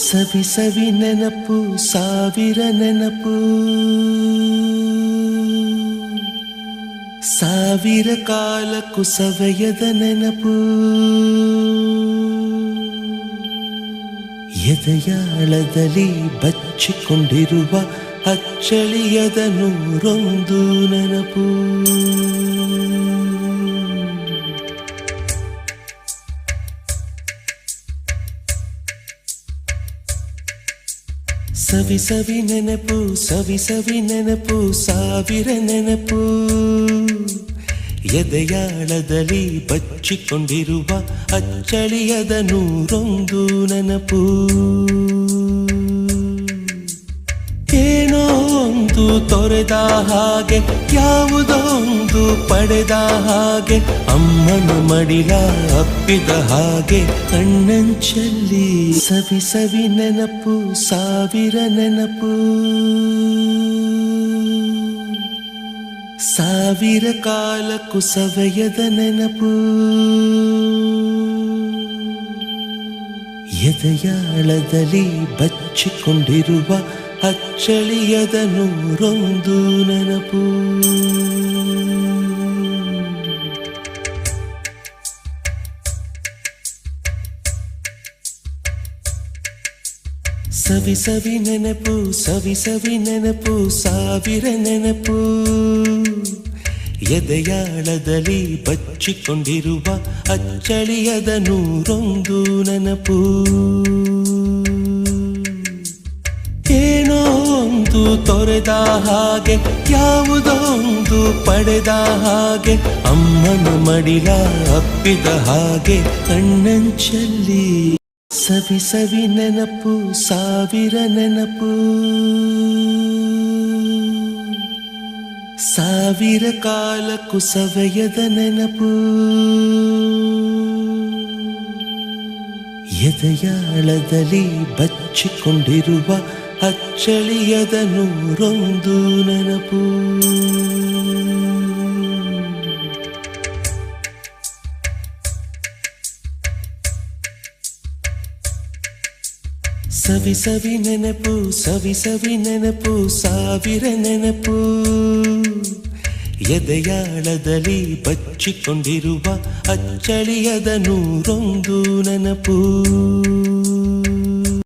ಸವಿ ಸವಿ ನೆನಪು ಸಾವಿರ ನೆನಪು ಸಾವಿರ ಕಾಲಕ್ಕೂ ಸವೆಯದ ನೆನಪು ಎದೆಯಾಳದಲ್ಲಿ ಬಚ್ಚಿಕೊಂಡಿರುವ ಅಚ್ಚಳಿಯದ ನೂರೊಂದು ನೆನಪು ಸವಿ ಸವಿ ನೆನಪು ಸವಿ ಸವಿ ನೆನಪು ಸಾವಿರ ನೆನಪು ಎದೆಯಾಳದಲ್ಲಿ ಬಚ್ಚಿಕೊಂಡಿರುವ ಅಚ್ಚಳಿಯದ ನೂರೊಂದು ನೆನಪು ಏನೋ ಒಂದು ತೊರೆದ ಹಾಗೆ ಯಾವುದೋ ಒಂದು ಪಡೆದ ಹಾಗೆ ಅಮ್ಮನ ಮಡಿಲ ಅಪ್ಪಿದ ಹಾಗೆ ಕಣ್ಣಂಚಲ್ಲಿ ಸವಿ ಸವಿ ನೆನಪು ಸಾವಿರ ನೆನಪು ಸಾವಿರ ಕಾಲಕ್ಕೂ ಸವೆಯದ ನೆನಪು ಎದೆಯಾಳದಲ್ಲಿ ಬಚ್ಚಿಕೊಂಡಿರುವ ಅಚ್ಚಳಿಯದ ನೂರೊಂದು ನೆನಪು ಸವಿ ಸವಿ ನೆನಪು ಸವಿ ಸವಿ ನೆನಪು ಸಾವಿರ ನೆನಪು ಎದೆಯಾಳದಲ್ಲಿ ಬಚ್ಚಿಕೊಂಡಿರುವ ಅಚ್ಚಳಿಯದ ನೂರೊಂದು ನೆನಪು ಏನೋ ಒಂದು ತೊರೆದ ಹಾಗೆ ಯಾವುದೋ ಒಂದು ಪಡೆದ ಹಾಗೆ ಅಮ್ಮನ ಮಡಿಲ ಅಪ್ಪಿದ ಹಾಗೆ ಕಣ್ಣಂಚಲ್ಲಿ ಸವಿ ಸವಿ ನೆನಪು ಸಾವಿರ ನೆನಪು ಸಾವಿರ ಕಾಲಕ್ಕೂ ಸವೆಯದ ನೆನಪು ಎದೆಯಾಳದಲ್ಲಿ ಬಚ್ಚಿಕೊಂಡಿರುವ ಅಚ್ಚಳಿಯದ ನೂರೊಂದು ನೆನಪು ಸವಿ ಸವಿ ನೆನಪು ಸವಿ ಸವಿ ನೆನಪು ಸಾವಿರ ನೆನಪು ಎದೆಯಾಳದಲ್ಲಿ ಬಚ್ಚಿಕೊಂಡಿರುವ ಅಚ್ಚಳಿಯದ ನೂರೊಂದು ನೆನಪು